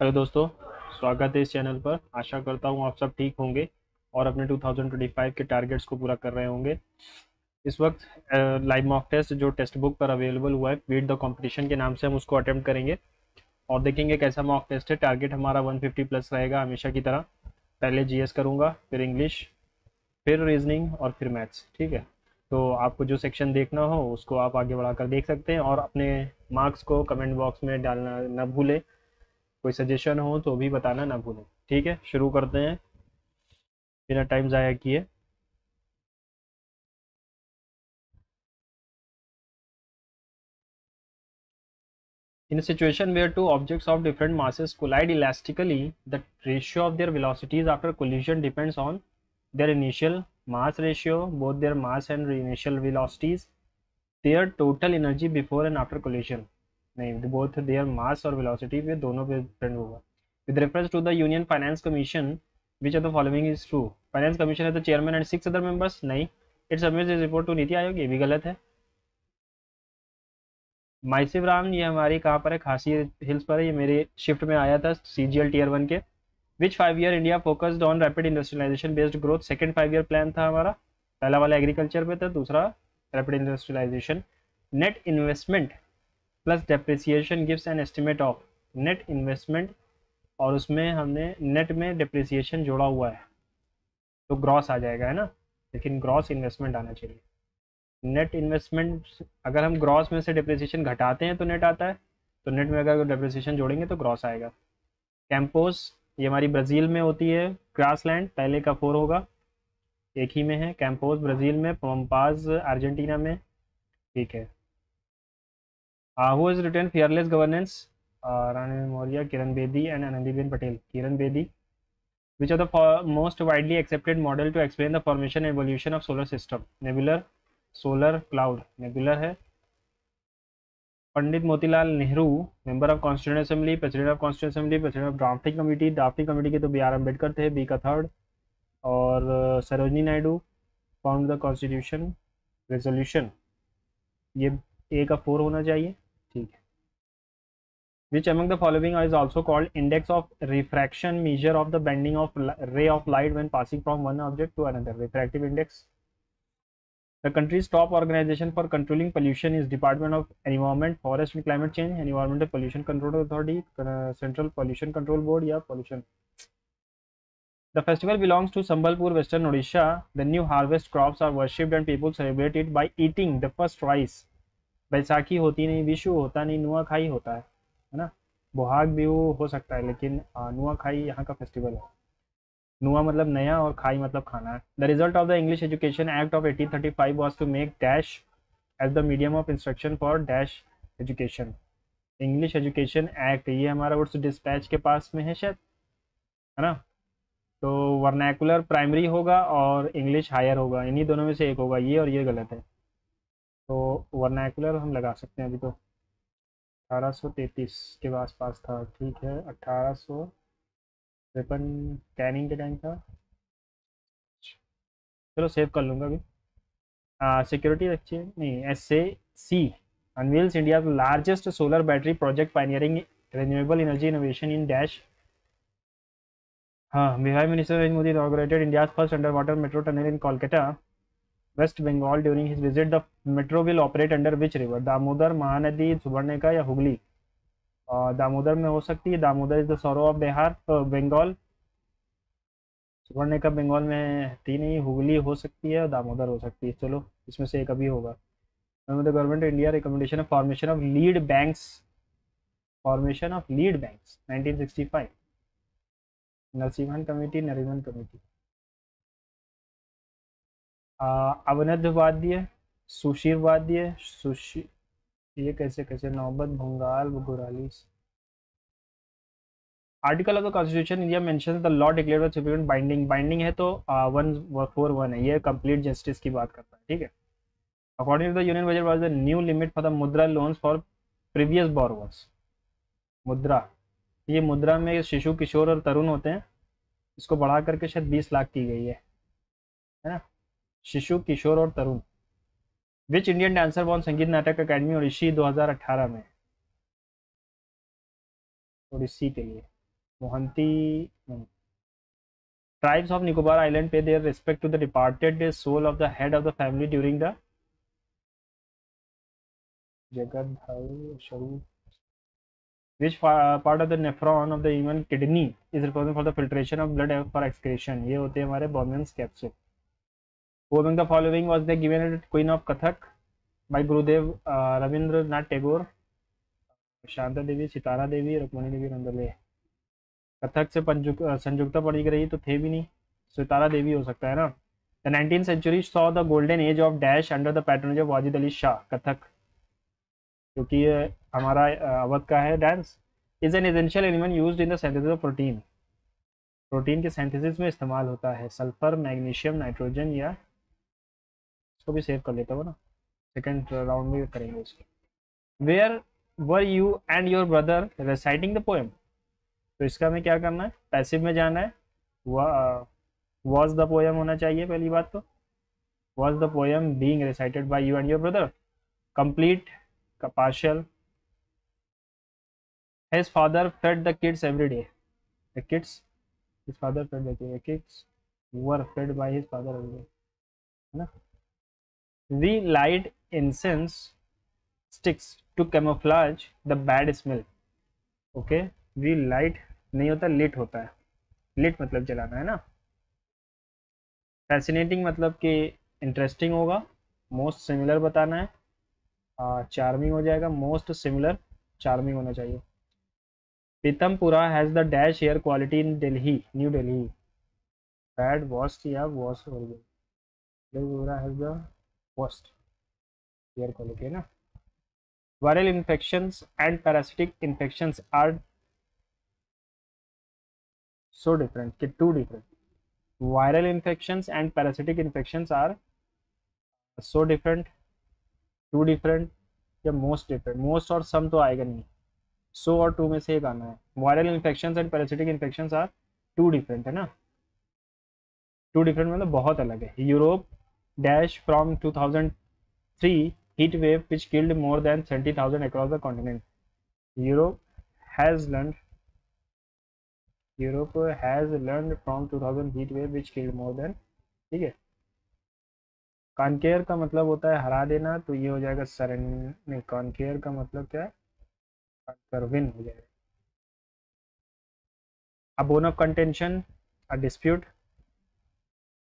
Hello दोस्तों, स्वागत है इस चैनल पर। आशा करता हूँ आप सब ठीक होंगे और अपने 2025 के टारगेट्स को पूरा कर रहे होंगे। इस वक्त लाइव मॉक टेस्ट जो टेक्स्ट बुक पर अवेलेबल हुआ है, बीट द कंपटीशन के नाम से, हम उसको अटेम्प्ट करेंगे और देखेंगे कैसा मॉक टेस्ट है। टारगेट हमारा 150 प्लस रहेगा हमेशा की तरह। पहले जीएस करूँगा, फिर इंग्लिश, फिर रीजनिंग और फिर मैथ्स। ठीक है, तो आपको जो सेक्शन देखना हो उसको आप आगे बढ़ाकर देख सकते हैं और अपने मार्क्स को कमेंट बॉक्स में डालना न भूलें। कोई सजेशन हो तो भी बताना ना भूलें। ठीक है, शुरू करते हैं बिना टाइम ज़ाया किए। In a situation where two objects of different masses collide elastically, the ratio of their velocities after collision depends on their initial mass ratio, both their mass and initial velocities, their total energy before and after collision. नहीं, both their mass और velocity पे दोनों पे depend होगा। With reference to the Union Finance Commission, which of the following is true? Finance Commission है तो chairman and 6 other members? नहीं। It submits its report to NITI Aayog, ये भी गलत है। माइसिव राम, ये हमारी कहाँ पर है? खासी हिल्स पर है। ये मेरे शिफ्ट में आया था सीजीएल टीयर 1 के। Which 5 year India focused on rapid industrialisation based growth? Second 5 year plan था हमारा। पहला वाला एग्रीकल्चर पे था, दूसरा rapid industrialisation. Net investment plus depreciation gives an estimate of. Net investment और उसमें हमने नेट में डेप्रिसिएशन जोड़ा हुआ है तो ग्रॉस आ जाएगा, है ना, लेकिन ग्रॉस इन्वेस्टमेंट आना चाहिए। नेट इन्वेस्टमेंट, अगर हम ग्रॉस में से डिप्रिसिएशन घटाते हैं तो नेट आता है, तो नेट में अगर डिप्रिसिएशन जोड़ेंगे तो ग्रॉस आएगा। कैंपोस, ये हमारी ब्राज़ील में होती है। ग्रासलैंड, पहले का 4 होगा, एक ही में है। कैंपोस ब्राज़ील में, पम्पाज अर्जेंटीना में। ठीक है। Who is written fearless governance? Rani Maurya, Kiran Bedi and Anandiben Patel. Kiran Bedi. Which are the most widely accepted model to explain the formation and evolution of solar system? Nebular, solar, cloud. Nebular है। Pandit Motilal Nehru, member of constituent assembly, president of constituent assembly, president of drafting committee. Drafting committee के तो B are Ambedkar थे, B का third. और Sarojini Naidu found the constitution resolution, ये A का 4 होना चाहिए। ठीक है। Which among the following is also called index of refraction, measure of the bending of ray of light when passing from one object to another? Refractive index. The country's top organization for controlling pollution is Department of Environment, Forest and Climate Change, Environmental Pollution Control Authority, Central Pollution Control Board या pollution. The festival belongs to Sambalpur, Western Odisha. The new harvest crops are worshipped and people celebrate it by eating the first rice. Baisakhi होती नहीं, विशु होता नहीं, नुआखाई होता है ना। बोहाग बिहू हो सकता है, लेकिन नुआखाई यहाँ का फेस्टिवल है। नुआ मतलब नया और खाई मतलब खाना है। The result of the English Education Act of 1835 was to make dash as the medium of instruction for dash education. English Education Act, ये हमारा उर्स डिस्पैच के पास में है शायद, है ना। तो वर्नैकुलर प्राइमरी होगा और इंग्लिश हायर होगा, इन्हीं दोनों में से एक होगा, ये और ये गलत है। तो वर्नैकुलर हम लगा सकते हैं। अभी तो 1833 के आसपास था। ठीक है, 1853 कैनिंग के टाइम था। चलो सेव कर लूँगा अभी। सिक्योरिटी रखिए, नहीं, एस से सी unveils India largest solar battery project pioneering renewable energy innovation in dash. हाँ, Bihar minister Narendra Modi inaugurated India's first underwater metro tunnel in Kolkata, West Bengal. During his visit, the metro will operate under which river? Damodar, Mahanadi, Subarnarekha या हुगली? दामोदर में हो सकती है। Damodar is the sorrow of Bihar, Bengal. Subarnarekha Bengal में थी नहीं। हुगली हो सकती है और दामोदर हो सकती है। चलो इसमें से एक अभी होगा। The government India recommendation of formation of lead banks, formation of lead banks 1965। Narasimhan committee, Nariman committee. अवनद वाद्य, सुशीर वाद्य, सुशी, ये कैसे कैसे? नौबत, भंगाल, गुराली। Article of the constitution India mention the law declare supreme binding. Binding है तो 141 है, ये कंप्लीट जस्टिस की बात करता है। ठीक है। According to the union budget was the new limit for the Mudra loans for previous borrowers. Mudra, ये मुद्रा में शिशु, किशोर और तरुण होते हैं, इसको बढ़ा करके शायद 20 लाख की गई है ना। शिशु, किशोर और तरुण। विच इंडियन डांसर वॉन संगीत नाटक अकेडमी ओडिसी 2018 में? ओडिसी के लिए Mohanty. Tribes of Nicobar Island pay their respect to the departed soul of the head of the family during the Jagadhar Sharu. Which part of the nephron of the human kidney is responsible for the filtration of blood for excretion? ये होते हैं हमारे Bowman's capsule. Who among the following was the given Queen of Kathak by Gurudev Rabindranath Tagore? Shanta देवी, सितारा देवी, रुक्मणी देवी नंदले. कथक से संयुक्ता पड़ी रही तो थे भी नहीं, सितारा देवी हो सकता है ना. The 19th century saw the golden age of dash under the patronage of Wajid Ali Shah. Kathak, क्योंकि ये हमारा अवध का है dance. Is an essential element used in the synthesis of protein. Protein के सिंथेसिस में इस्तेमाल होता है. Sulphur, magnesium, nitrogen. या इसको भी सेव कर लेता हूँ ना, सेकेंड राउंड में करेंगे इसको. Where were you and your brother reciting the poem. तो इसका हमें क्या करना है, पैसिव में जाना है. वॉज द पोएम होना चाहिए पहली बात तो. Was the poem being recited by you and your brother. Complete का partial. His father fed the kids every day. The kids, his father fed the kids were fed by his father every day. है ना. We light incense sticks to camouflage the bad smell. Okay, we light नहीं होता, lit होता है. lit मतलब जलाना है ना. Fascinating मतलब कि इंटरेस्टिंग होगा. मोस्ट सिमिलर बताना है. चार्मिंग हो जाएगा. मोस्ट सिमिलर चार्मिंग होना चाहिए. Pitampura has the dash air quality in Delhi, New Delhi. Bad, worst या worst हो गया. Pitampura has the worst air quality है ना. Viral infections and parasitic infections are so different. कि too different. Viral infections and parasitic infections are so different, too different या most different. most और some तो आएगा नहीं. सो और टू में से एक आना है. Viral infection and parasitic infection are two different है ना. टू डिफरेंट मतलब बहुत अलग है. Europe dash from 2003 heat wave which killed more than 70,000 across the continent. Europe has learn from 2000 heat wave which killed more than. ठीक है. कॉन्केयर का मतलब होता है हरा देना, तो ये हो जाएगा सरेंडर. कॉन्केयर का मतलब क्या है, विन हो जाएगा. A bone of contention, a dispute.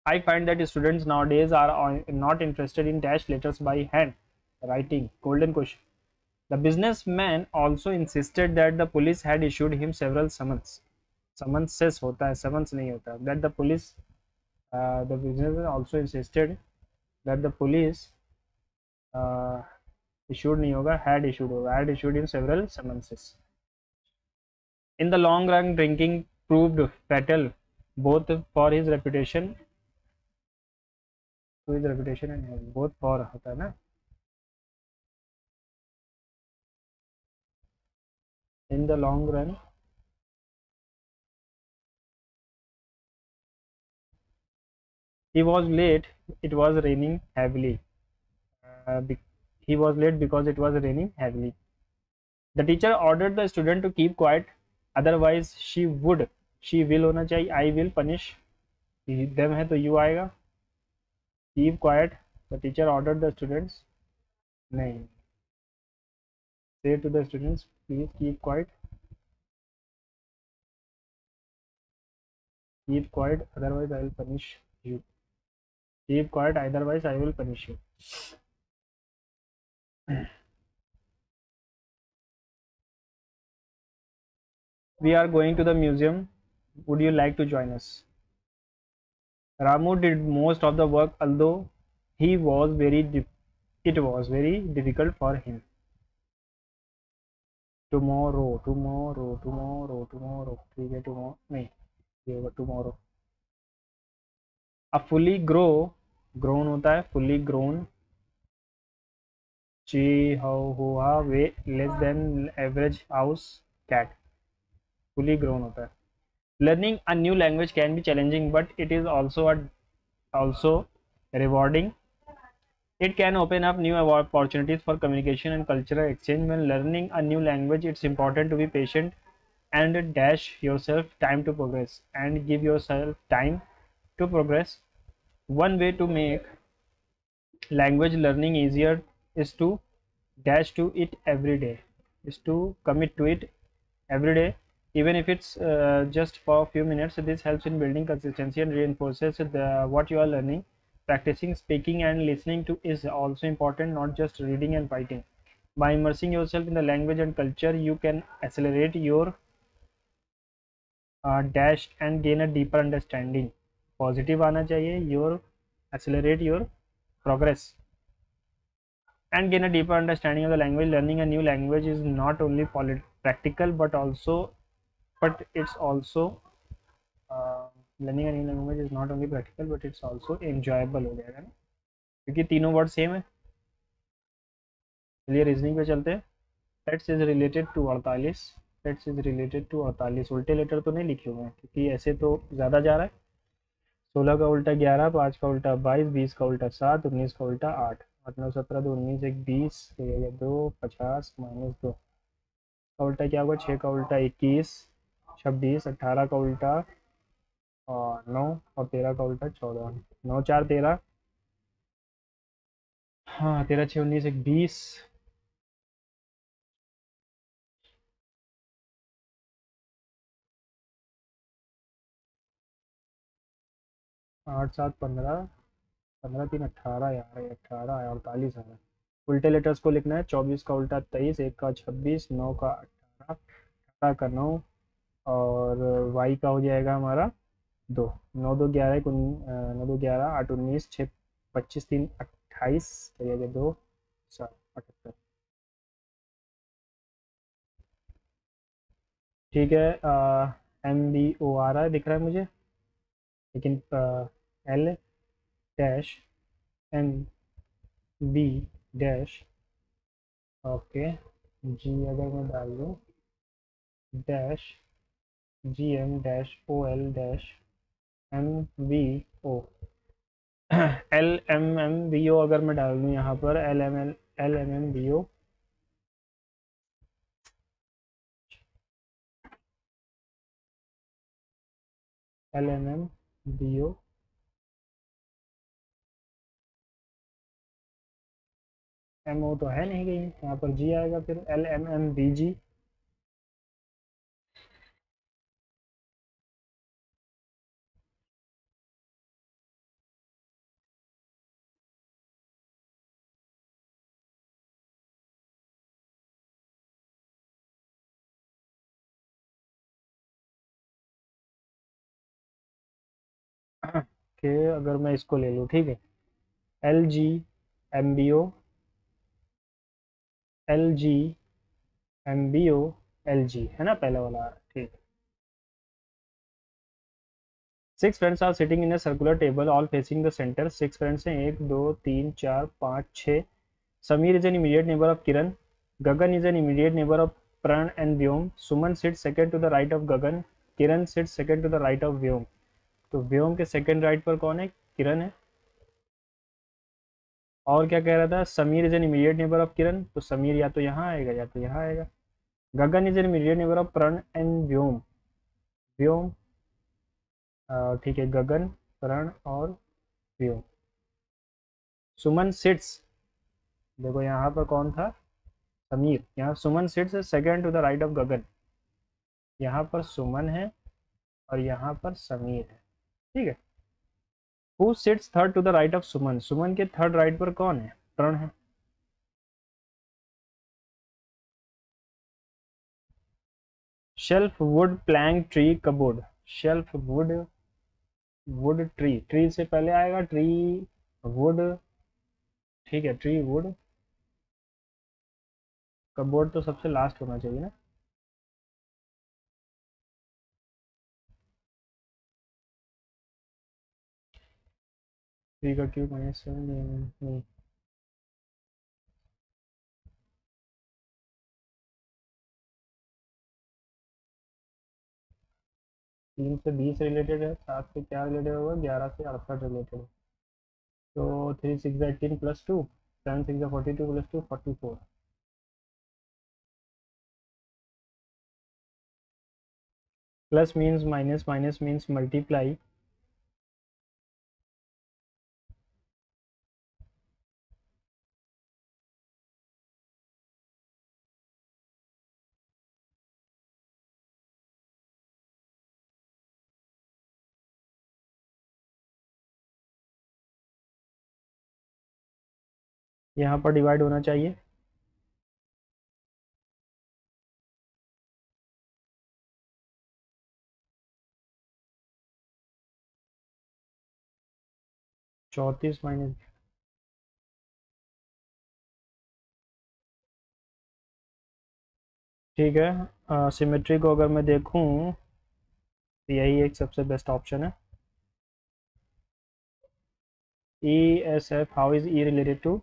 I find that students nowadays are not interested in dash letters by hand writing. Golden question. The businessman also insisted that the police had issued him several summons. Summonses होता है, summons नहीं होता. That the police, the businessman also insisted that the police issued नहीं होगा, had issued होगा. Had issued him several summonses. In the long run, drinking proved fatal both for his reputation and health. both for होता है ना. In the long run, he was late. It was raining heavily. He was late because it was raining heavily. The teacher ordered the student to keep quiet, otherwise she will होना चाहिए. I will punish them है तो you आएगा. Keep quiet. The teacher ordered the students. नहीं. Say to the students, please keep quiet. Keep quiet, otherwise I will punish you. Keep quiet, otherwise I will punish you. We are going to the museum. Would you like to join us? Ramu did most of the work, although it was very difficult for him. Tomorrow. ठीक है, tomorrow नहीं, ये होगा tomorrow. A fully grown होता है, fully grown. Chihuahua weigh less than average house cat. Fully grown होता है. Learning a new language can be challenging, but it is also rewarding. It can open up new opportunities for communication and cultural exchange. When learning a new language, it's important to be patient and dash yourself time to progress, and give yourself time to progress. One way to make language learning easier is to dash to it every day, is to commit to it every day, even if it's just for a few minutes. This helps in building consistency and reinforces what you are learning. Practicing speaking and listening to is also important, not just reading and writing. By immersing yourself in the language and culture, you can accelerate your dash and gain a deeper understanding. Positive आना चाहिए, your accelerate your progress and gain a deeper understanding of the language. Learning a new language is not only practical but it's also learning new language is not only practical but it's also enjoyable हो जाएगा ना, क्योंकि तीनों word same है. चलिए reasoning पे चलते हैं. Let's is related to 48. Let's is related to 48. उल्टे लेटर तो नहीं लिखे हुए हैं क्योंकि ऐसे तो ज़्यादा जा रहा है. 16 का उल्टा 11, 5 का उल्टा 22, 20 का उल्टा 7, 19 का उल्टा 8, 8 9 17 2 19 1 20 2 50 -2 का उल्टा क्या होगा, 6 का उल्टा 21, 26, 18 का उल्टा और 9 और 13 का उल्टा 14, 9 4 13, हाँ 13 6 19 1 20, 8 7 15, 15 3 18 यार, 18 48 आ रहा है. उल्टे लेटर्स को लिखना है. 24 का उल्टा 23, 1 का 26, 9 का 18, 18 का 9 और वाई का हो जाएगा हमारा 2, 9 2 11 9 2 11 8 19 6 25 3 28 करिएगा 2 7 78. ठीक है. MBO आ रहा है, दिख रहा है मुझे, लेकिन L dash MB dash okay G अगर मैं डाल दूँ dash GM dash OL dash MBO LMMBO अगर मैं डाल दूँ यहाँ पर LMMBO LMMBO MO तो है नहीं कहीं, यहाँ पर G आएगा, फिर LMMBG के अगर मैं इसको ले लूँ, ठीक है, LGMBO LGMBO LG है ना पहला वाला, ठीक. 6 friends are sitting in a circular table all facing the center. 6 friends हैं, 1 2 3 4 5 6. Sameer is an immediate neighbor of Kiran. Gagan is an immediate neighbor of Pran and Vyom. Suman sits second to the right of Gagan. Kiran sits second to the right of Vyom. तो व्योम के second right पर कौन है, किरण है. और क्या कह रहा था, Sameer is an immediate neighbour of Kiran, तो समीर या तो यहाँ आएगा या तो यहाँ आएगा. Gagan is an immediate neighbour of Pran and Vyom. Vyom ठीक है, गगन प्रण और व्योम. सुमन सिट्स, देखो यहाँ पर कौन था, समीर. यहाँ Suman sits second to the right of Gagan. यहाँ पर सुमन है और यहाँ पर समीर है, ठीक है. Who sits third to the right of Suman, Suman के थर्ड राइट पर कौन है, प्रण है. Shelf wood plank tree cupboard. Shelf wood wood tree, tree से पहले आएगा ट्री वुड, ठीक है, ट्री वुड. कबोर्ड तो सबसे लास्ट होना चाहिए ना. ट्री का क्यूब -7 नहीं, 3 से 20 रिलेटेड है, 7 से क्या रिलेटेड होगा, 11 से 68 रिलेटेड है. तो 3 6 18 +2, 7 6 42 +2 44. Plus means minus, minus means multiply. यहाँ पर डिवाइड होना चाहिए। चौंतीस माइनस, ठीक है। सिमेट्री को अगर मैं देखूं तो यही एक सबसे बेस्ट ऑप्शन है। E S F, how is E related to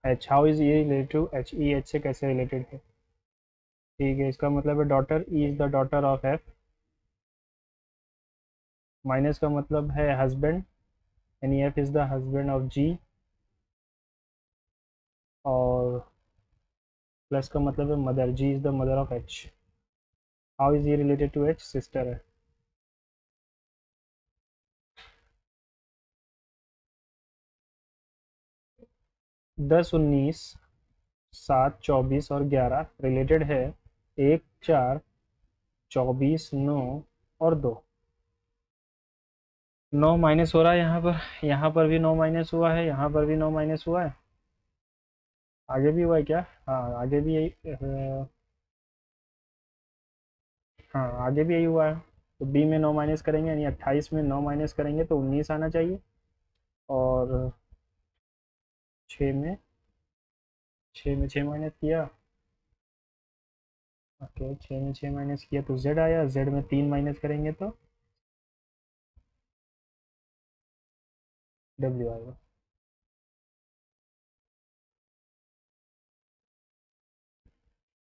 H, how is E related to H, E H से कैसे रिलेटेड है। ठीक है, इसका मतलब है daughter, E is the daughter of F. Minus का मतलब है हस्बैंड, यानी F is the husband of G. और प्लस का मतलब है mother, G is the mother of H. How is E related to H, sister है। 10, 19, 7, 24 और 11 रिलेटेड है। 1, 4, 24, 9 और 2। 9 माइनस हो रहा है यहाँ पर, यहाँ पर भी 9 माइनस हुआ है, यहाँ पर भी 9 माइनस हुआ है। आगे भी हुआ है क्या? हाँ आगे भी यही हाँ आगे भी यही हुआ है। तो बी में 9 माइनस करेंगे, यानी 28 में 9 माइनस करेंगे तो 19 आना चाहिए। और 6 में 6 माइनस किया। ओके, 6 में 6 माइनस किया तो जेड आया, जेड में 3 माइनस करेंगे तो डब्ल्यू आएगा।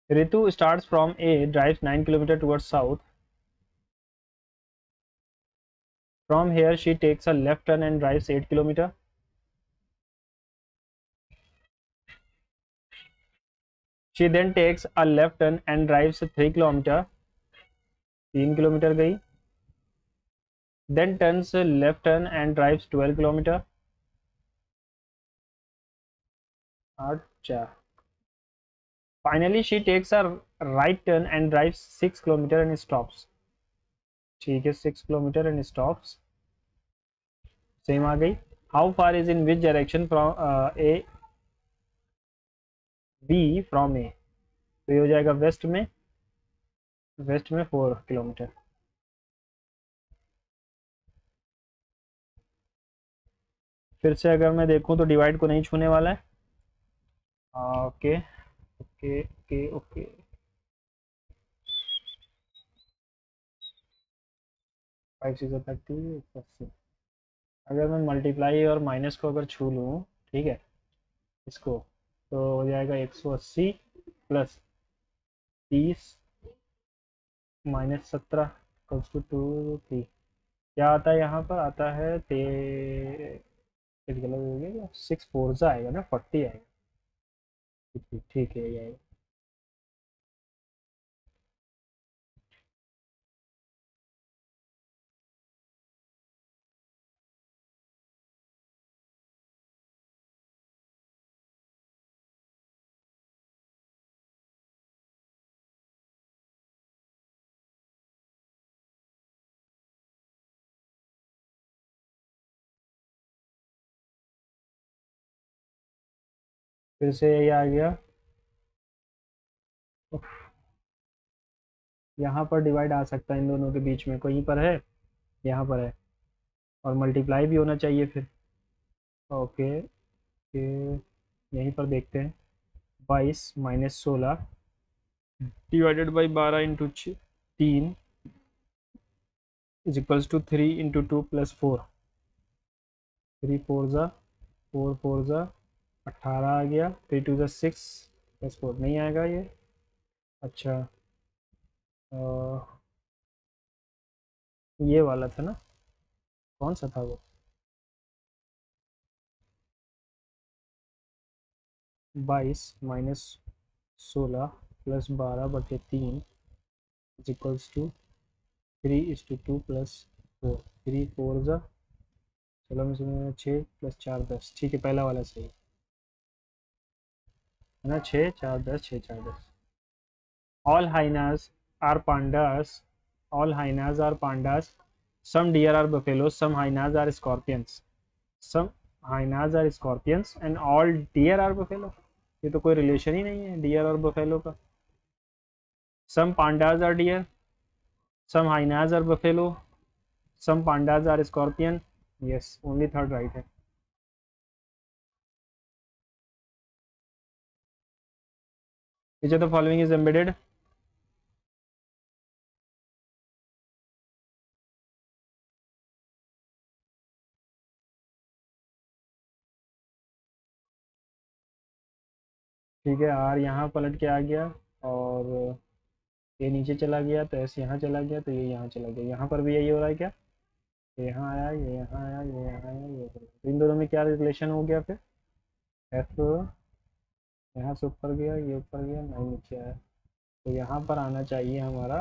Ritu starts from A, drives 9 kilometers towards south. From here, she takes a left turn and drives 8 kilometers. She then takes a left turn and drives 3 kilometers. 3 kilometre गई। Then turns left turn and drives 12 kilometers. 8, 4। Finally, she takes a right turn and drives 6 kilometers and stops. ठीक है, 6 kilometre and stops। Same आ गई। How far is in which direction from A, B from A? तो ये हो जाएगा waste में, waste में 4 kilometre. फिर से अगर मैं देखूं तो डिवाइड को नहीं छूने वाला है। Okay okay okay okay. 5 6 30, अगर मैं मल्टीप्लाई और माइनस को अगर छू लूँ, ठीक है, इसको, तो हो जाएगा 180 प्लस 30 माइनस 17 टू 3। क्या आता है यहाँ पर? आता है गलत हो गया, 6 4 आएगा ना, 40 आएगा। ठीक है, ये आएगा। फिर से ये आ गया। यहाँ पर डिवाइड आ सकता है इन दोनों के बीच में, कहीं पर है, यहाँ पर है, और मल्टीप्लाई भी होना चाहिए फिर। ओके, यहीं पर देखते हैं। 22 minus 16 divided by 12 into 3 is equals to 3 into 2 plus 4। 3 4 ज़ा 4 4 ज़ा 18 आ गया। 3 2 ज़ा 6 प्लस 4 नहीं आएगा ये। अच्छा, अ, ये वाला था ना, कौन सा था वो? 22 माइनस 16 प्लस 12 बटे 3 इज इक्वल्स टू 3:2 + 4, 3 4 जा, चलो मैं इसमें 6 + 4 10, ठीक है पहला वाला सही है ना, 6 4 10, 6 4 10। All hyenas are pandas. All hyenas are pandas. Some deer are buffaloes. Some hyenas are scorpions. Some hyenas are scorpions and all deer are buffalo. ये तो कोई रिलेशन ही नहीं है डियर और बफेलो का. Some pandas are deer. Some hyenas are buffalo. Some pandas are scorpion. Yes, only third right है. Which of the following is embedded? ठीक है, आर यहाँ पलट के आ गया और ये नीचे चला गया, तो एस यहाँ चला गया, तो ये यहाँ चला गया. यहाँ पर भी यही हो रहा है क्या? ये यहाँ आया, ये यहाँ आया, ये यहाँ आया, ये तो इन दोनों में क्या रिलेशन हो गया फिर? एफ यहाँ से ऊपर गया, ये ऊपर गया, नहीं नीचे आया, तो यहाँ पर आना चाहिए हमारा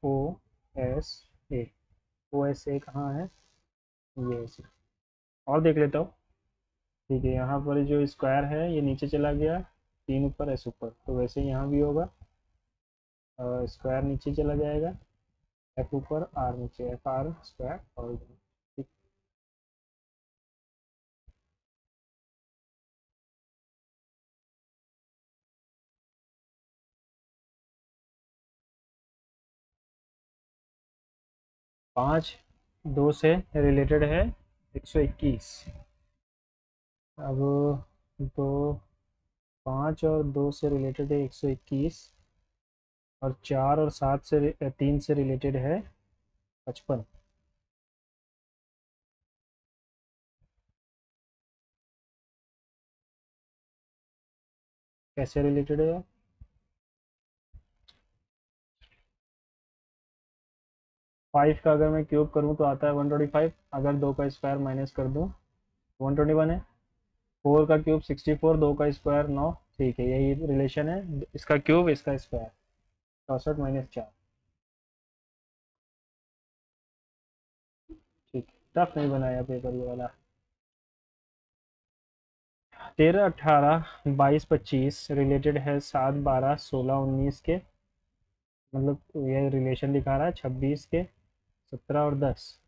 O S A. O S A कहाँ है? ये ऐसे और देख लेता हूँ. ठीक है, यहाँ पर जो स्क्वायर है ये नीचे चला गया, 3 ऊपर एस ऊपर, तो वैसे ही यहाँ भी होगा. स्क्वायर नीचे चला जाएगा, एफ ऊपर आर नीचे, एफ आर स्क्वायर और 5 2 से रिलेटेड है 121. अब दो 5 और 2 से रिलेटेड है 121 और 4 और 7 से 3 से रिलेटेड है 55. कैसे रिलेटेड है? 5 का अगर मैं क्यूब करूँ तो आता है 125, अगर 2 का स्क्वायर माइनस कर दूँ 121 है. 4 का क्यूब 64, 2 का स्क्वायर 9. ठीक है, यही रिलेशन है, इसका क्यूब इसका स्क्वायर 64 - 4. ठीक, टफ नहीं बनाया पेपर ये वाला. 13 18 22 25 रिलेटेड है 7 12 16 19 के, मतलब ये रिलेशन दिखा रहा है 26 के, 17 और 10.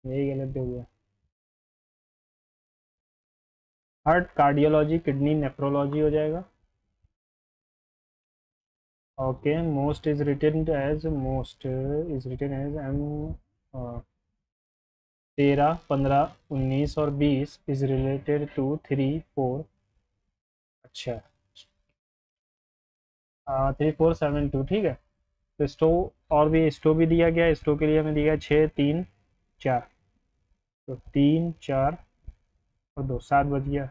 यही गलत हो गया. हार्ट कार्डियोलॉजी, किडनी नेफ्रोलॉजी हो जाएगा. Okay, most is written as M. 13 15 19 और 20 इज रिलेटेड टू 3 4. अच्छा, 3472, ठीक है. तो स्टो और भी स्टो भी दिया गया, स्टो के लिए हमें दिया 6 3 4, तो 3 4 और 2 7 बज गया.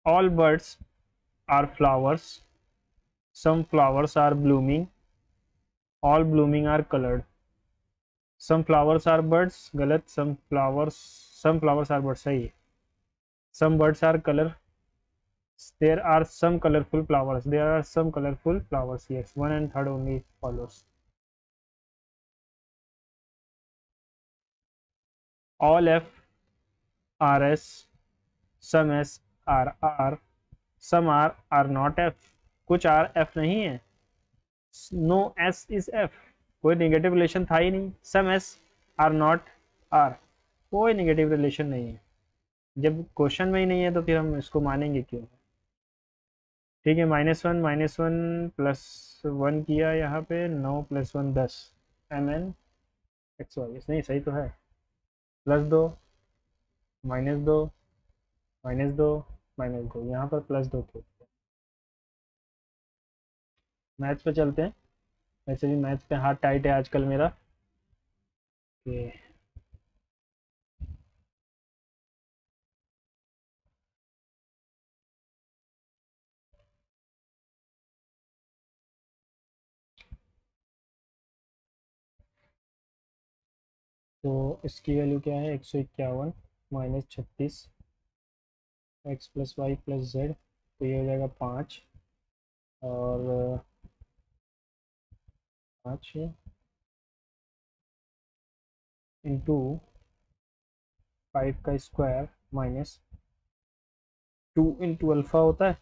All birds are flowers, some flowers are blooming, all blooming are coloured. Some flowers are birds गलत, सम फ्लावर्स आर बर्ड्स सही है. Some birds are colour, there are some colorful flowers, there are some colorful flowers. Yes, 1 and 3rd only follows. All F are S, some S are R, some are not F. कुछ R F नहीं है. No S is F. कोई negative relation था ही नहीं. Some S are not R. कोई negative relation नहीं है. जब क्वेश्चन में ही नहीं है तो फिर हम इसको मानेंगे क्यों? ठीक है, -1 + 1 किया यहाँ पे, 9 + 1 10, MN XY. नहीं सही तो है. +2 -2 -2 -2, यहाँ पर +2 क्यों? मैथ्स पे चलते हैं. वैसे भी मैथ्स पे हाथ टाइट है आजकल मेरा. कि तो इसकी वैल्यू क्या है? 151 - 36 x + y + z, तो ये हो जाएगा 5. और 5 इंटू 5 का स्क्वायर माइनस 2 इंटू अल्फ़ा होता है।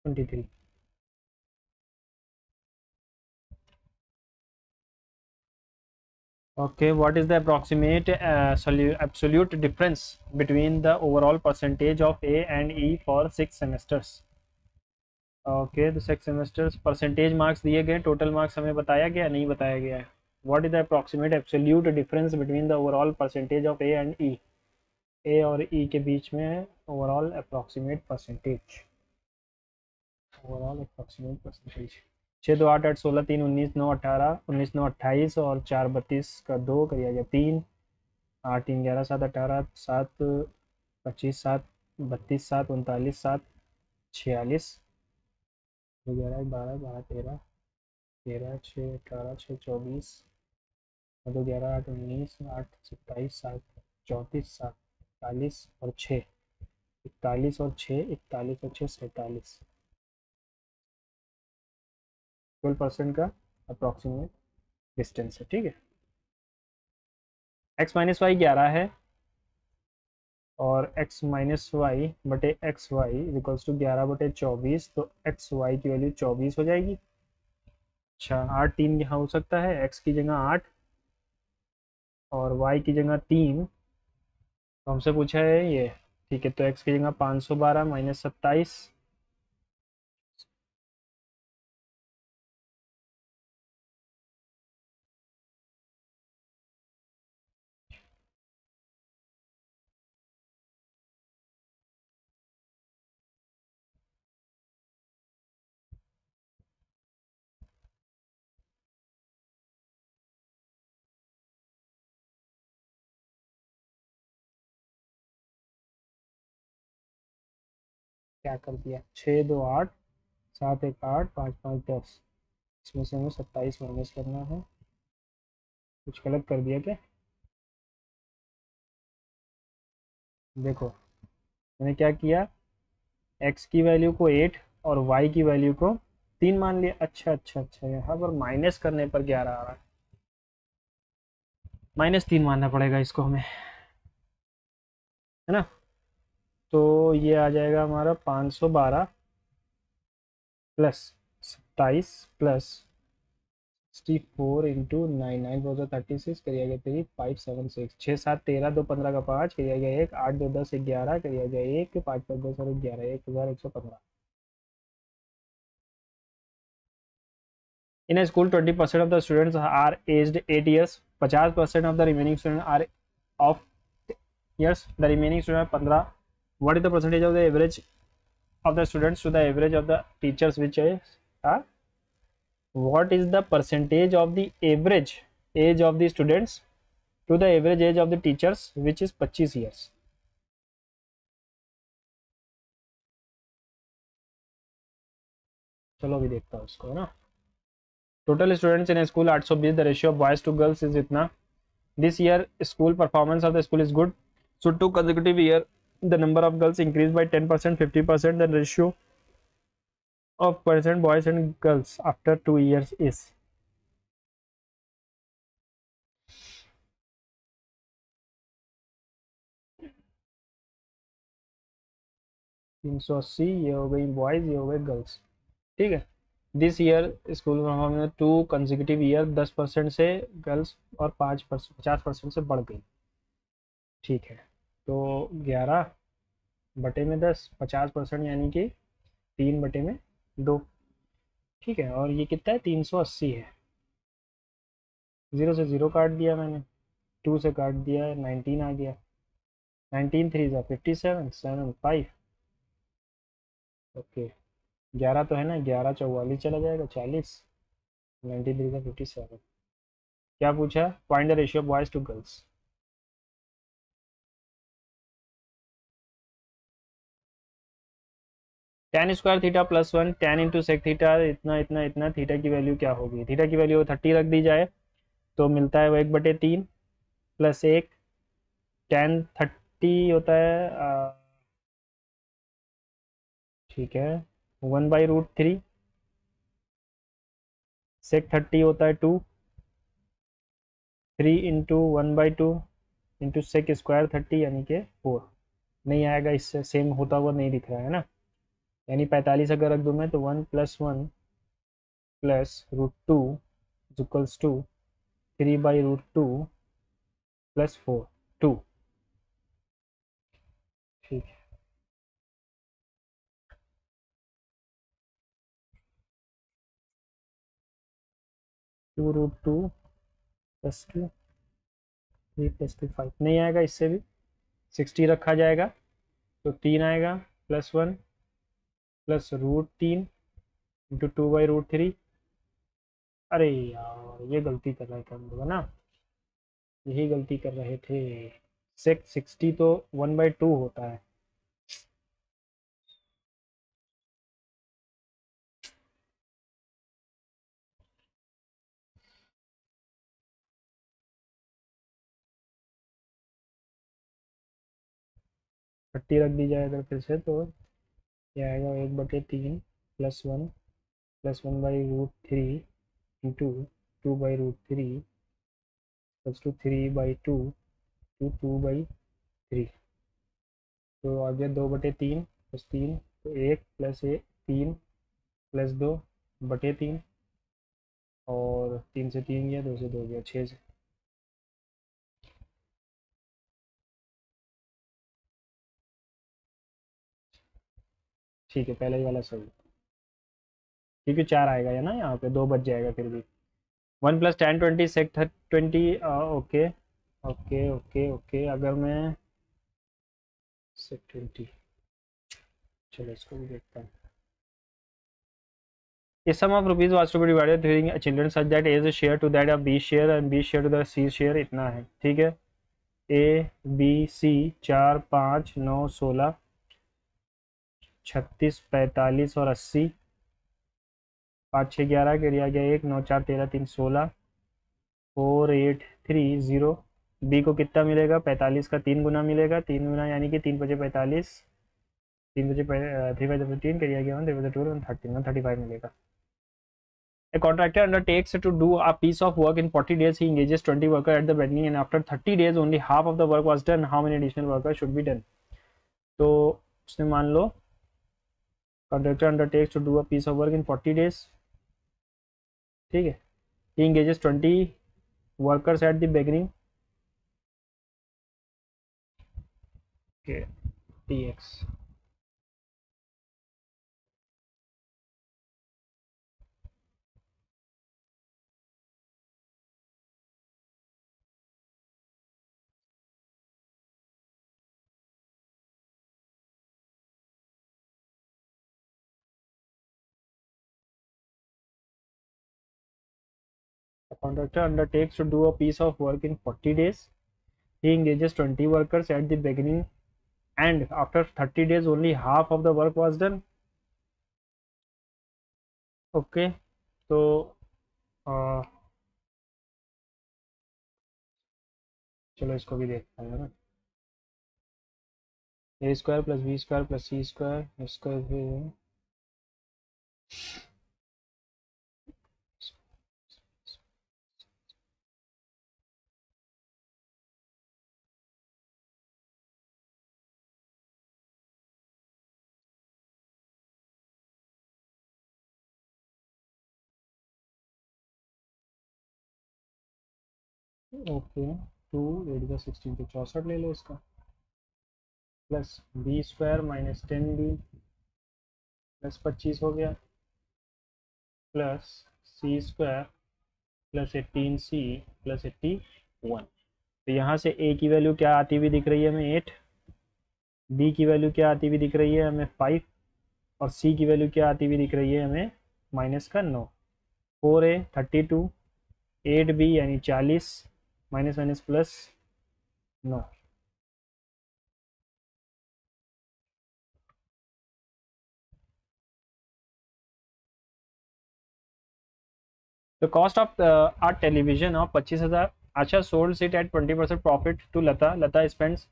Twenty three. Okay, what is the approximate absolute difference between the overall percentage of A and E for 6 semesters? Okay, तो 6 semesters परसेंटेज मार्क्स दिए गए, टोटल मार्क्स हमें बताया गया नहीं बताया गया है। What is the approximate absolute difference between the overall percentage of A and E? A और E के बीच में overall approximate percentage, overall approximate percentage। 6 2 8 8 16 3 19 9 18 19 9 28 और 4 32 का 2 करिए गया 3 8 3 11 7 18 7 25 7 32 7 39 7 46 11 12 12 13 13 6 18 6 24 दो 11 8 19 8 27 7 34 7 41 और 6 41 और 6 41 और 6 47 12% का अप्रॉक्सीमेट डिस्टेंस है। ठीक है, x माइनस वाई 11 है और x माइनस वाई बटे एक्स वाई इक्वल्स टू 11/24, तो एक्स वाई की वैल्यू 24 हो जाएगी। अच्छा, 8 3 यहाँ हो सकता है, x की जगह 8 और y की जगह 3, तो हमसे पूछा है ये। ठीक है, तो x की जगह 512 माइनस 27, क्या कर दिया, 6 2 8 7 1 8 5 5 10, इसमें से हमें 27 माइनस करना है। कुछ गलत कर दिया क्या? देखो मैंने क्या किया, x की वैल्यू को 8 और y की वैल्यू को 3 मान लिया। अच्छा अच्छा अच्छा, यहाँ पर माइनस करने पर 11 आ रहा है, -3 मानना पड़ेगा इसको हमें, है ना। तो ये आ जाएगा हमारा 512 प्लस 27 प्लस 64 इंटू 9 9 4 36 करिए गया 3 5 7 6 6 7 13 2 15 का 5 करिए गया 1 8 2 10 11 करिए गया 1 5 5 10 और 11 1115। In a school 20% of the students are aged 8 years, 50% of the remaining students are of years, the remaining students are 15. What is the percentage of the average of the students to the average of the teachers which is what is the percentage of the average age of the students to the average age of the teachers which is 25 years? चलो अभी देखता हूँ उसको, है ना। Total students in school 820, the ratio of boys to girls is इतना। This year school performance of the school is good, so 2 consecutive year the number of girls increased by 10%, 50%, the ratio of percent boys and girls after 2 years is। 380, ये हो गई boys, ये हो गए girls. ठीक है, this year school performance 2 consecutive year 10% से girls और 5% 50% से बढ़ गई। ठीक है, तो 11/10 50% यानी कि 3/2। ठीक है, और ये कितना है, 380 है। 0 से 0 काट दिया मैंने, 2 से काट दिया, 19 आ गया। 19 3 57 7 5 ओके 11 तो है ना, 11 44 चला जाएगा 40, 93 का 57। क्या पूछा, find the ratio of boys to girls. tan square theta plus 1 tan into sec theta इतना इतना इतना, थीटा की वैल्यू क्या होगी, थीटा की वैल्यू 30 रख दी जाए तो मिलता है वो 1/3 प्लस 1 tan 30 होता है ठीक है 1/√3, सेक 30 होता है 2, 3 इंटू 1/2 इंटू सेक स्क्वायर 30 यानी कि 4। नहीं आएगा, इससे सेम होता हुआ नहीं दिख रहा है ना, यानी 45 अगर रख दूँ मैं तो 1+1 प्लस √2 इक्वल्स टू 3/√2 प्लस 4 2। ठीक है 2√2 प्लस 2 3 प्लस 2 5 नहीं आएगा, इससे भी 60 रखा जाएगा तो 3 आएगा प्लस 1 प्लस √3 इंटू 2/√3। अरे यार ये गलती कर रहे थे हम लोग है ना, यही गलती कर रहे थे। सेक 60 तो 1/2 होता है। थर्टी रख दी जाए अगर फिर से तो ये आएगा 1/3 +1 +1/√3 इंटू 2/√3 प्लस टू 3/2 टू 2/3। तो आ गया 2/3 प्लस 3 तो 1 प्लस 1 3 प्लस 2/3 और 3 से 3 गया, 2 से 2 गया, 6 से। ठीक है पहला ही वाला सही, क्योंकि 4 आएगा या ना, यहाँ पे 2 बच जाएगा फिर भी। 1 + tan 20 sec 20 okay okay okay okay. अगर मैं sec 20, चलो इसको भी देखता हूँ। A sum of rupees was to be divided between children such that A's share to that of B's share and B's share to the C's share इतना है। ठीक है A B C 4 5 9 16 36 45 और 80, 5 6 11 के दिया गया 1 9 4 13 3 16 4 8 3 0। बी को कितना मिलेगा, 45 का 3 गुना मिलेगा, 3 गुना यानी कि 3 × 45, 3 × 3/15 करिया गया 3/12 135 मिलेगा। A contractor undertakes to do a piece of work in 40 days. He engages 20 workers at the beginning and after 30 days only half of the work was done. How many additional workers should be done? तो उसने मान लो contractor undertakes to do a piece of work in 40 days, ठीक है। He engages 20 workers at the beginning, okay, dx A contractor undertakes to do a piece of work in 40 days. He engages 20 workers at the beginning and after 30 days only half of the work was done. Okay, तो चलो इसको भी देखते हैं ना। A² + B² + C² इसका फिर okay 2 8 का 16 तो 64 ले लो इसका, प्लस B² - 10B प्लस 25 हो गया, plus C² plus 18C plus 81। तो यहाँ से A की वैल्यू क्या आती हुई दिख रही है हमें 8, B की वैल्यू क्या आती हुई दिख रही है हमें 5 और सी की वैल्यू क्या आती हुई दिख रही है हमें, माइनस का 9, 4A 32, 8B यानी 40, minus minus plus 9। The cost of our television of 25,000, Asha sold it at 20% profit to Lata. Lata spends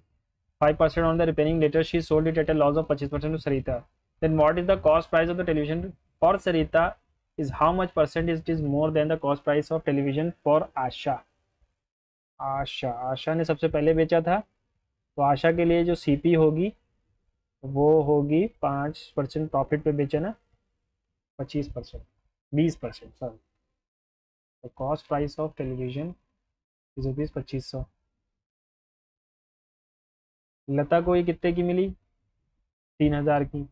5% on the repairing. Later, she sold it at a loss of 25% to Sarita. Then, what is the cost price of the television for Sarita? Is how much percent it is more than the cost price of television for Asha? आशा ने सबसे पहले बेचा था, तो आशा के लिए जो CP होगी वो होगी 5% प्रॉफिट पे बेचा ना, 25%, 20%, सॉरी। तो cost price of television is rupees 2500। लता को ये कितने की मिली, 3000 की।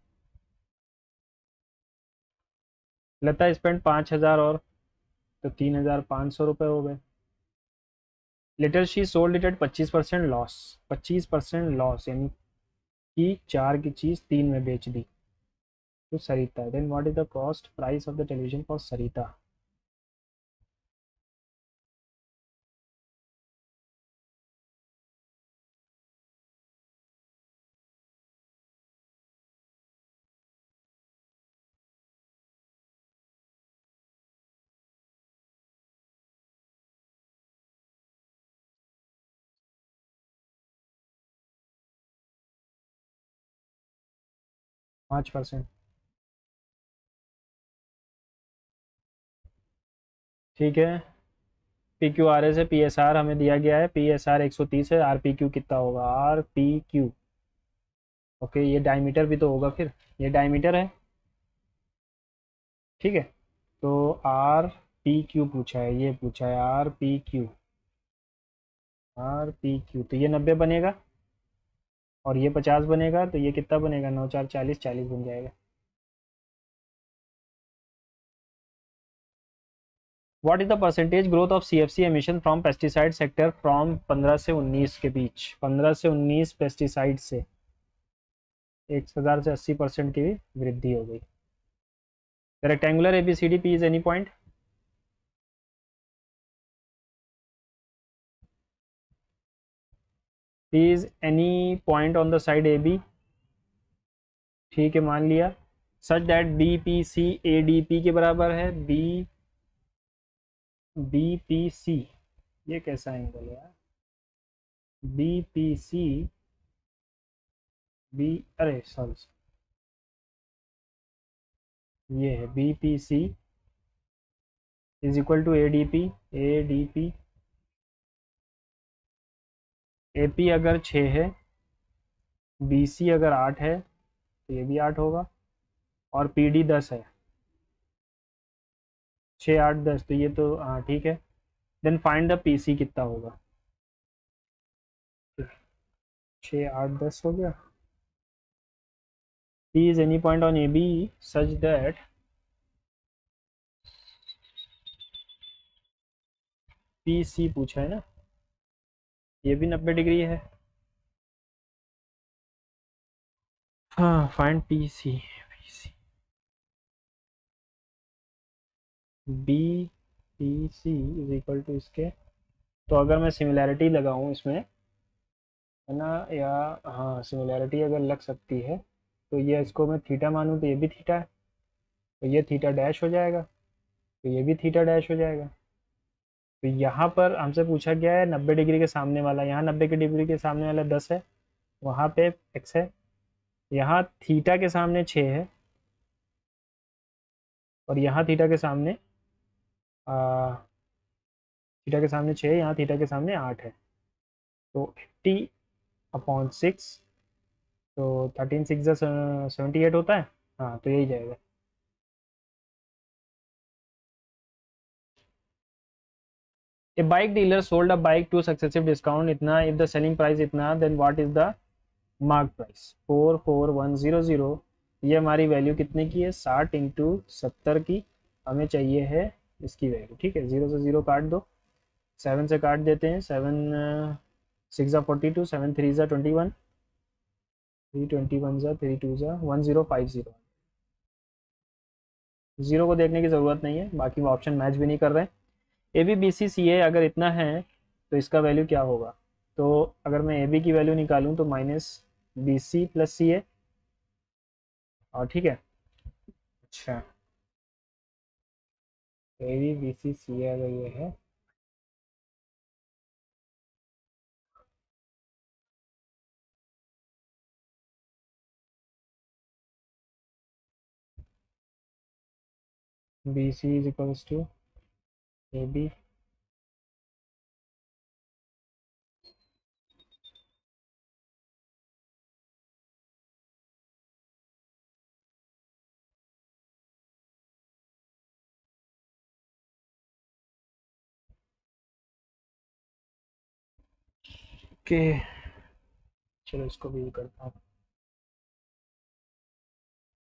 लता स्पेंड 5000 और, तो 3500 रुपये हो गए। Later she sold it at 25% loss, 25% loss यानी कि 4 की चीज़ 3 में बेच दी तो Sarita. Then what is the cost price of the television for Sarita? पाँच परसेंट, ठीक है। पी क्यू आर ए से पी एस आर हमें दिया गया है, पी एस आर 130 है, आर पी क्यू कितना होगा, आर पी क्यू। ओके, ये डायमीटर भी तो होगा फिर, ये डायमीटर है, ठीक है। तो आर पी क्यू पूछा है, ये पूछा है R P Q, R P Q, तो ये 90 बनेगा और ये 50 बनेगा, तो ये कितना बनेगा, 9 4 40, 40 बन जाएगा। What is the percentage growth of C F C emission from pesticide sector from 15 से 19 के बीच, 15 से 19 पेस्टिसाइड से 1000 से 80% की वृद्धि हो गई। Rectangular ABCD P is any point, P is any point on the side A B, ठीक है, मान लिया। Such that B P C A D P के बराबर है, बी बी पी सी, ये कैसा एंगल है यार, बी पी सी, बी, अरे सॉरी, ये है B P C is equal to A D P, A D P, A P अगर 6 है, बी सी अगर 8 है, तो ये भी 8 होगा, और पी डी 10 है, 6 8 10, तो ये तो हाँ ठीक है। Then find the P C कितना होगा, 6 8 10 हो गया। P is any point on AB such that PC पूछा है ना, ये भी 90 डिग्री है। हाँ, find PC, B P C is equal to इसके, तो अगर मैं सिमिलैरिटी लगाऊं इसमें, है ना, या हाँ सिमिलैरिटी अगर लग सकती है, तो ये इसको मैं थीटा मानूं तो ये भी थीटा है, तो ये थीटा डैश हो जाएगा, तो ये भी थीटा डैश हो जाएगा। तो यहाँ पर हमसे पूछा गया है 90 डिग्री के सामने वाला, यहाँ 90 के डिग्री के सामने वाला 10 है, वहाँ पे x है, यहाँ थीटा के सामने 6 है, और यहाँ थीटा के सामने थीटा के सामने 6, यहाँ थीटा के सामने 8 है, तो 80/6, तो 13 6 78 होता है, हाँ तो यही जाएगा। A bike dealer sold a bike to successive discount इतना, इफ द सेलिंग प्राइस इतना, then what is the mark price, 44100। ये हमारी वैल्यू कितने की है, 60 इंटू 70 की हमें चाहिए है इसकी वैल्यू, ठीक है। 0 से 0 काट दो, 7 से काट देते हैं, 7 6 42, 7 3 21, 3 21 3 2 1050, जीरो को देखने की ज़रूरत नहीं है, बाकी वो ऑप्शन मैच भी नहीं कर रहे हैं। ए B B C C A अगर इतना है तो इसका वैल्यू क्या होगा? तो अगर मैं ए बी की वैल्यू निकालूं तो minus B C plus C ए, और ठीक है। अच्छा, ए B B C C A अगर ये है, B C is equals to A B, के चलो इसको भी करता हूँ।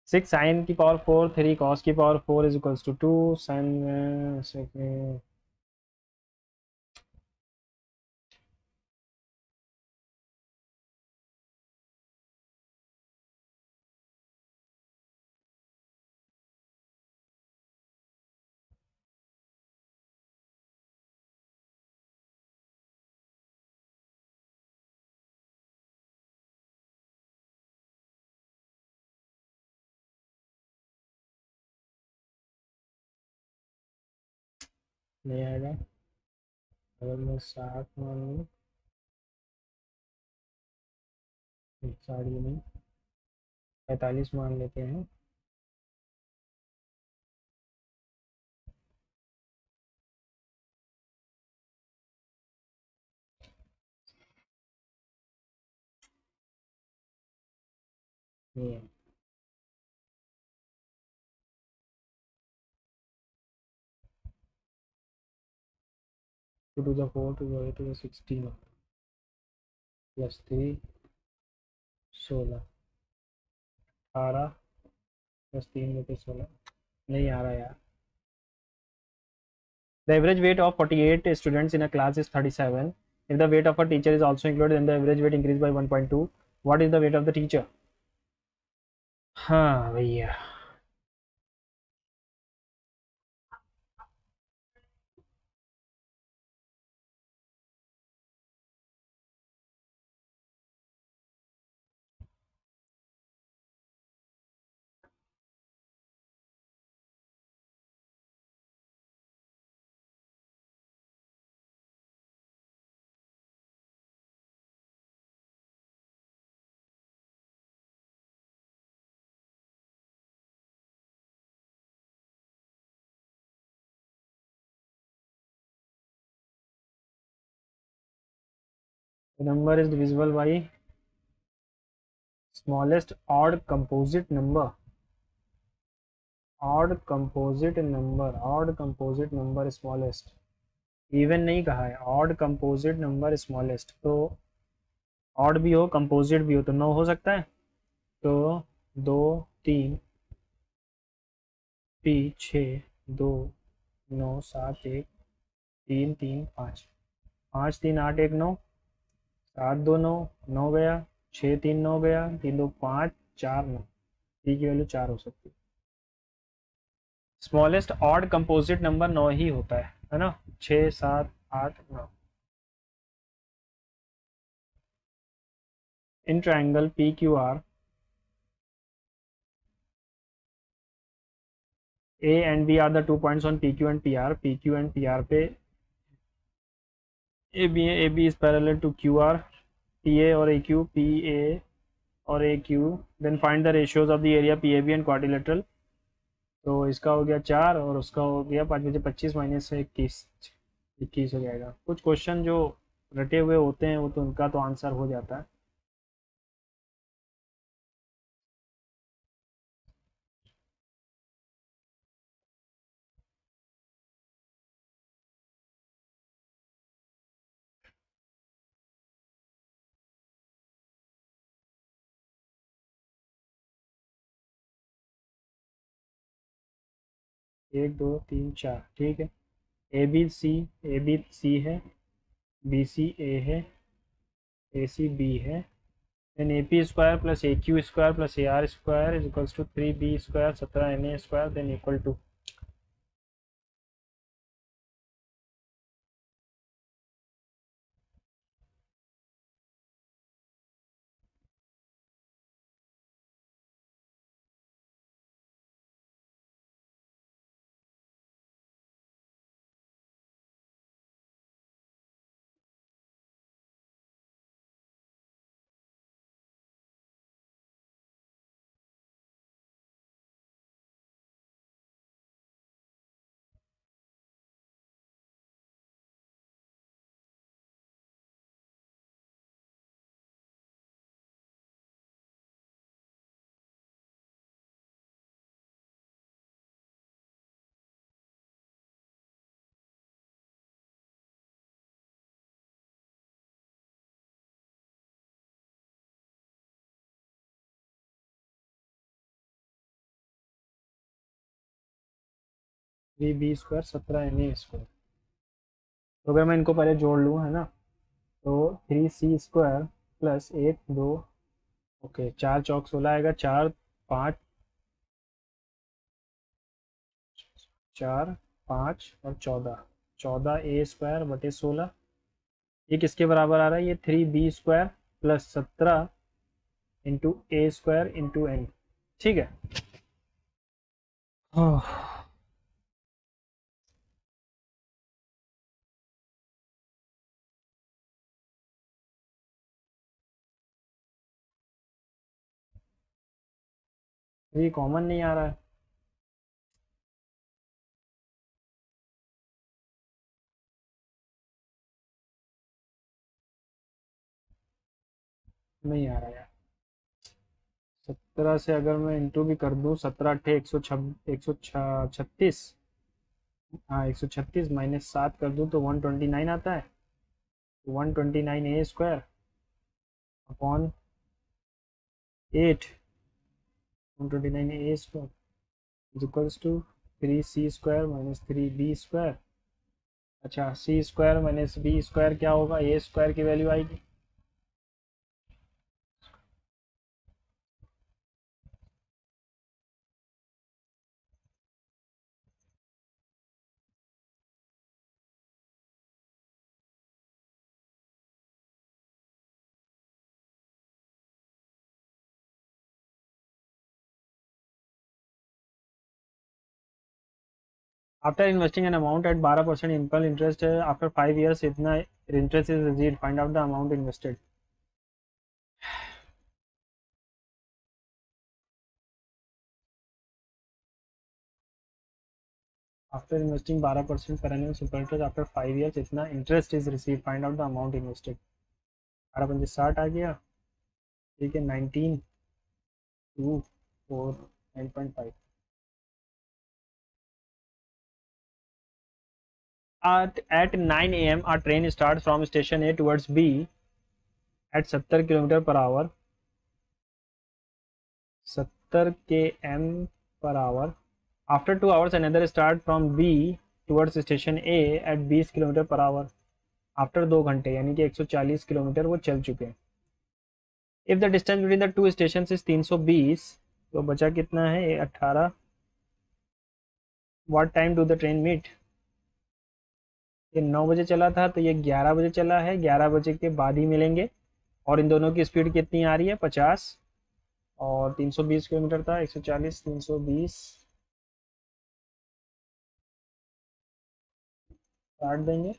6 साइन की पावर 4, 3 कॉस की power 4 is equals to 2 sine, नहीं आएगा। अगर मैं 7 मान लूँ, 60 नहीं, 45 मान लेते हैं। नहीं है। 2 to the 4 to the 8 to the 16 plus 3 16, 18 plus 3 बटे 16, नहीं आ रहा यार। The average weight of 48 students in a class is 37. If the weight of a teacher is also included, then the average weight increased by 1.2. What is the weight of the teacher? हाँ भैया, the number is divisible by smallest odd composite number. Odd composite number, odd composite number smallest. Even नहीं कहा है, odd composite number smallest, तो odd भी हो composite भी हो तो 9 हो सकता है। तो 2 3 पी 6 2 9 7 1 3 3 5, 5 3 8 1 9, 7 2 9, 9 गया, 6 3 9 गया, 3 2 5 4 9, पी की वैल्यू 4 हो सकती है। स्मॉलेस्ट ऑड कंपोजिट नंबर 9 ही होता है ना? 6 7 8 9। In triangle P Q R, A and B are the 2 points on PQ and PR. PQ and PR पे AB is parallel to QR. PA और AQ, PA और AQ. Then find the ratios of the area PAB and quadrilateral. तो इसका हो गया 4 और उसका हो गया 5 बजे 25 माइनस से 21, 21 हो जाएगा। कुछ क्वेश्चन जो रटे हुए होते हैं वो तो उनका तो आंसर हो जाता है। एक दो तीन चार, ठीक है। ए बी सी है, बी सी ए है, ए सी बी है, then AP square plus AQ square plus AR square is equals to 3B square 17NA square then equal to VB square 17NA square. तो अगर मैं इनको पहले जोड़ लूँ है ना, तो 3C स्क्वायर प्लस 1 2 ओके 4 चौक 16 आएगा, 4 5 4 5 और 14 14A स्क्वायर बटे 16 ये किसके बराबर आ रहा है, ये 3B square plus 17 into A square into N। ठीक है। ये कॉमन नहीं आ रहा है। नहीं आ रहा है। 17 से अगर मैं इंटू भी कर दूं, 17 अट्ठे 136, हाँ 136 माइनस 7 कर दूं तो 129 आता है। 129A square upon 8 129A square is equals to 3C square minus 3B square. अच्छा C square minus B square क्या होगा, A स्क्वायर की वैल्यू आएगी। After investing an amount at 12% impulse interest after 5 years इतना interest is received, find out the amount invested। After investing 12% per annum simple interest after 5 years इतना interest is received, find out the amount invested। 12 पंजे 60 आ गया, ठीक है 19 2 4 9.5। At 9 AM a train starts from station A towards B at 70 km per hour 70 km per hour। After 2 hours another start from B towards station A at 20 km per hour। After 2 घंटे यानी कि 140 kilometre वो चल चुके हैं। If the distance between the two station is 320 तो बचा कितना है 18। What time do the train meet, ये 9 बजे चला था तो ये 11 बजे चला है, 11 बजे के बाद ही मिलेंगे। और इन दोनों की स्पीड कितनी आ रही है 50 और 320 किलोमीटर था, 140 320 काट देंगे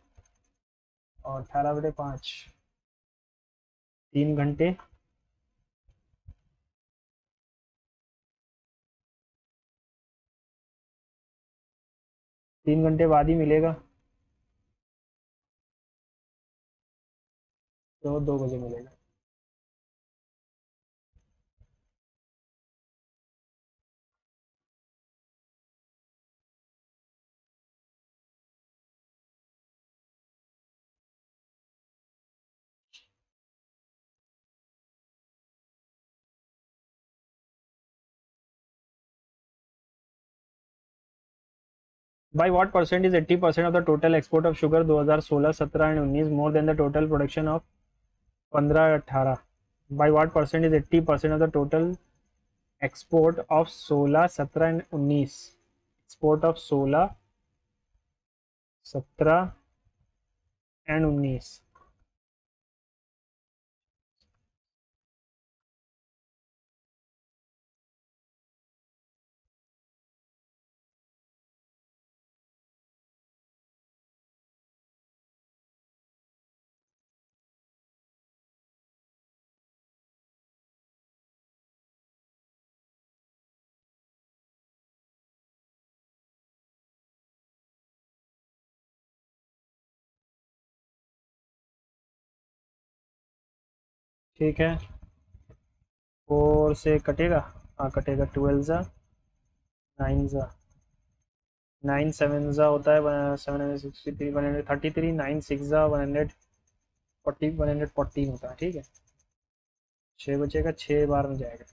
और 18/5 3 घंटे 3 घंटे बाद ही मिलेगा तो 2 बजे मिलेगा। By what percent is 80% of the total export of sugar 2016, 17 and 19 more than the total production of 15, 18? By what percent is 80% of the total export of 16, 17 and 19? Export of 16, 17 and 19। ठीक है, 4 से कटेगा, हाँ कटेगा। 12 ज़ा 9 ज़ा 9, 7 ज़ा होता है 763, 133, 9 6 ज़ा 140, 114 होता है। ठीक है, 6 बचेगा, 6 बार में जाएगा।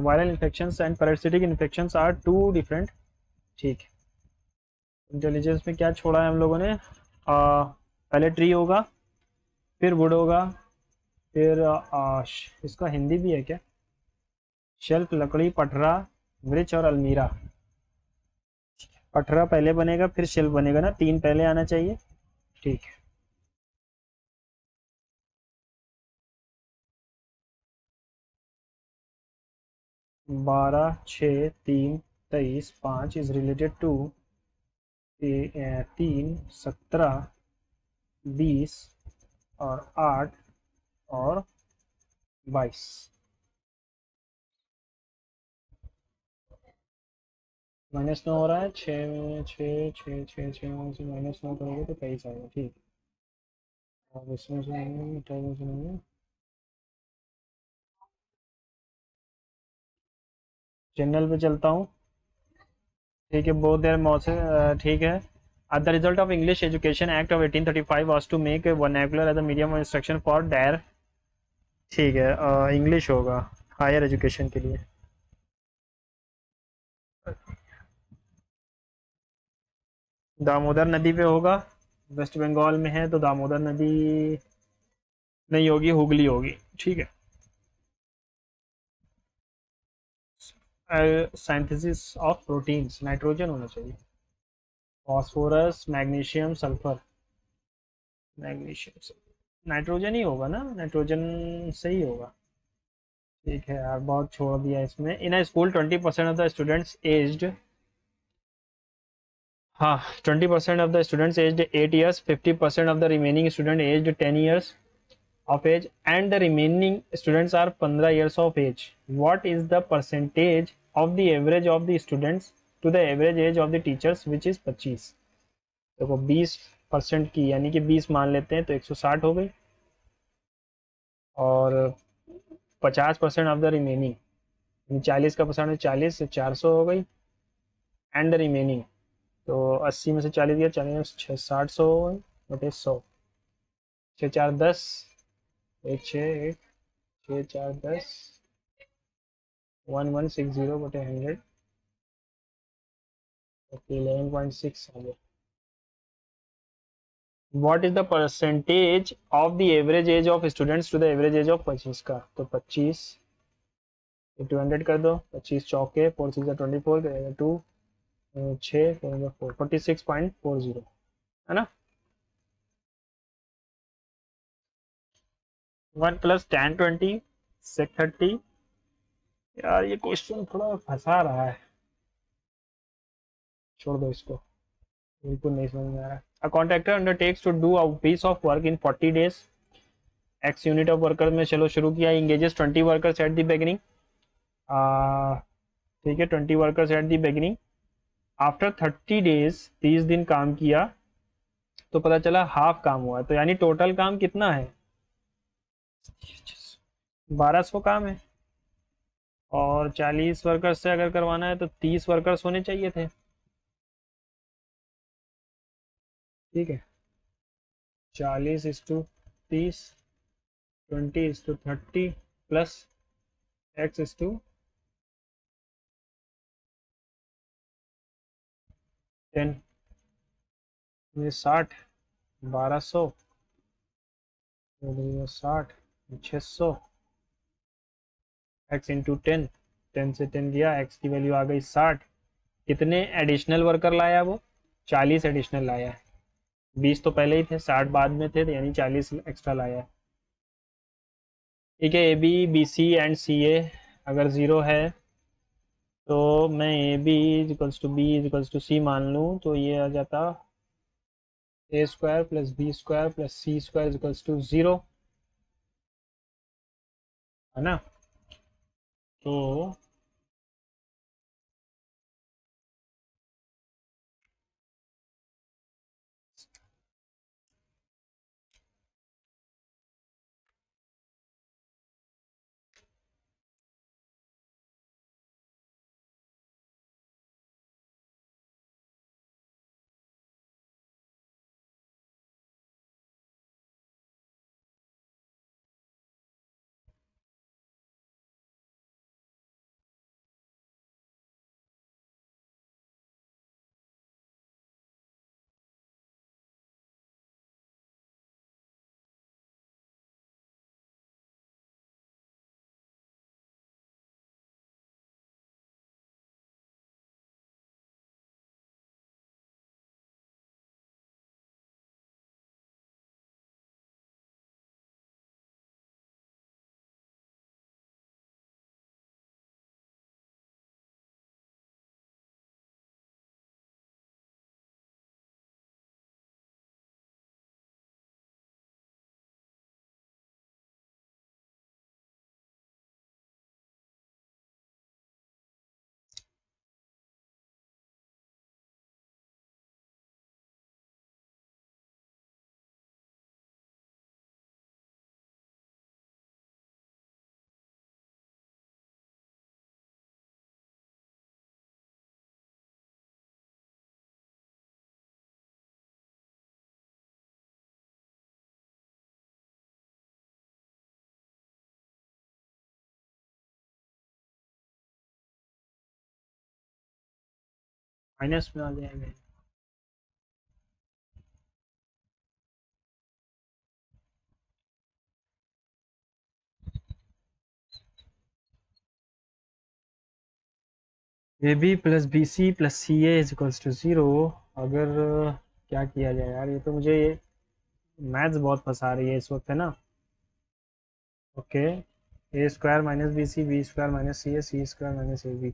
Viral infections and parasitic infections are two different. ठीक है, इंटेलिजेंस में क्या छोड़ा है हम लोगों ने? पहले ट्री होगा, फिर वुड होगा, फिर इसका हिंदी भी है क्या? शेल्फ, लकड़ी, पटरा, वृक्ष और अलमीरा। पटरा पहले बनेगा फिर शेल्फ बनेगा ना, 3 पहले आना चाहिए। ठीक है, 12, 6, 3, 23, 5 इज रिलेटेड टू 3, 17, 20 और 8 और 22। -9 हो रहा है, 6 में 6, 6, 6, 6 में से -9 करोगे तो 23 आएगा। ठीक, और इसमें से 28 में से नहीं, जनरल पे चलता हूँ। ठीक है, बहुत देर मौसे ठीक है। At the result of English Education Act of 1835 was to make vernacular as a medium of instruction for dare। ठीक है, इंग्लिश होगा हायर एजुकेशन के लिए। दामोदर नदी पे होगा, वेस्ट बंगाल में है तो दामोदर नदी नहीं होगी, हुगली होगी। ठीक है, सिंथेसिस ऑफ प्रोटीन्स, नाइट्रोजन होना चाहिए। Phosphorus, magnesium, sulphur. मैग्नीशियम से नाइट्रोजन ही होगा ना, नाइट्रोजन सही होगा। ठीक है यार, बहुत छोड़ दिया इसमें। In a school 20% of the students aged, हाँ 20% of the students aged 8 years, 50% of the remaining student aged 10 years of age and the remaining students are 15 years of age. What is the percentage of the average of the students to the average age of the teachers which is 25? देखो 20% की यानी कि 20 मान लेते हैं तो 160 हो गई, और 50% ऑफ द रिमेनिंग 40 का परसेंट 40 से 400 हो गई, एंड द रिमेनिंग तो 80 में से 40 गया, 40 में से 6 60 हो गई बटे 100, 6 4 10, 1 6 1, 6 4 10, 1160 बटे 100, ओके 11.6 आ गया। What is the percentage of the average age of students to the average age of 25 का? तो 25 200 कर दो, 25 चौके 4 6 24 करेगा 2, 6 करेगा 4, 46.40 है ना। 1 + tan 20 sec 30। यार ये क्वेश्चन थोड़ा फंसा रहा है। छोड़ दो इसको, बिल्कुल नहीं समझ में आ रहा। A contractor undertakes to do a piece of work in 40 days, X unit of worker में चलो शुरू किया, engages 20 workers at the beginning, ठीक है 20 workers at the beginning, after 30 days 30 दिन काम किया तो पता चला हाफ काम हुआ, तो यानी टोटल काम कितना है 1200 काम है, और 40 वर्कर्स से अगर करवाना है तो 30 वर्कर्स होने चाहिए थे, ठीक है 40:30, 20:30 प्लस x/10, ये 60, 1200, 60, 600, x/10, 10 से 10 गया, x की वैल्यू आ गई 60। कितने एडिशनल वर्कर लाया वो, 40 एडिशनल लाया है, 20 तो पहले ही थे, 60 बाद में थे, तो यानी 40 एक्स्ट्रा लाया है, ठीक है। A B B C and C A अगर ज़ीरो है तो मैं A B equals to B equals to C मान लूँ, तो ये आ जाता A square plus B square plus C square equals to 0, है ना। तो माइनस में आ जाएंगे, A B plus B C plus C A is equals to 0। अगर क्या किया जाए यार, ये तो मुझे मैथ्स बहुत फंसा रही है इस वक्त, है ना। Okay, A square minus B square minus C square minus A B,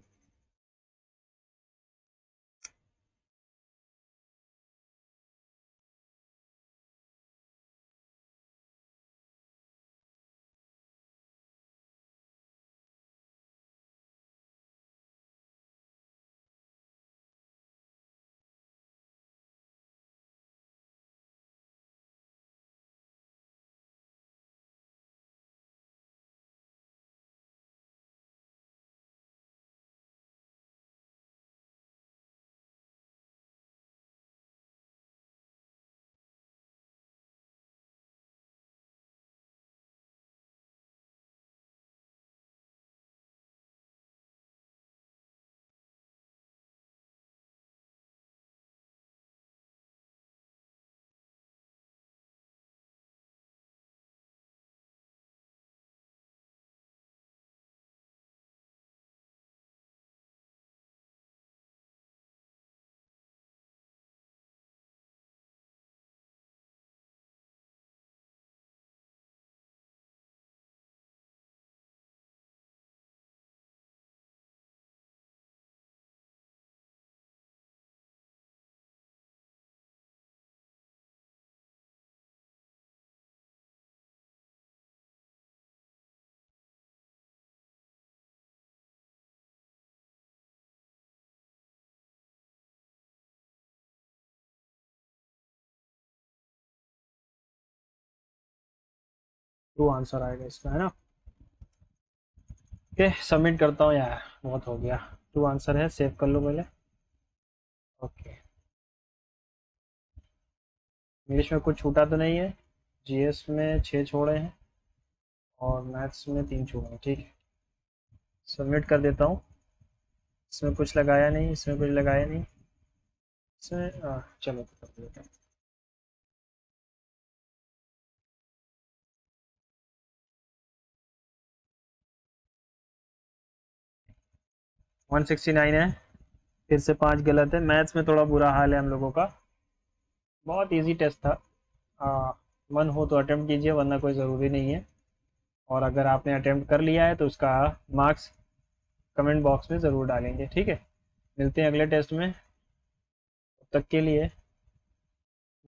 true answer आएगा इसका, है ना। ओके सबमिट करता हूँ यार, बहुत हो गया। ट्रू आंसर है, सेव कर लो पहले। ओके इंग्लिश में कुछ छूटा तो नहीं है। जीएस में 6 छोड़े हैं और मैथ्स में 3 छोड़े हैं, ठीक है। सबमिट कर देता हूँ। इसमें कुछ लगाया नहीं, इसमें कुछ लगाया नहीं, इसमें चलो तो कर देता हूँ। 169 है, फिर से 5 गलत है। मैथ्स में थोड़ा बुरा हाल है हम लोगों का। बहुत इजी टेस्ट था। मन हो तो अटेम्प्ट कीजिए, वरना कोई ज़रूरी नहीं है। और अगर आपने अटेम्प्ट कर लिया है तो उसका मार्क्स कमेंट बॉक्स में ज़रूर डालेंगे, ठीक है। मिलते हैं अगले टेस्ट में, तब तक के लिए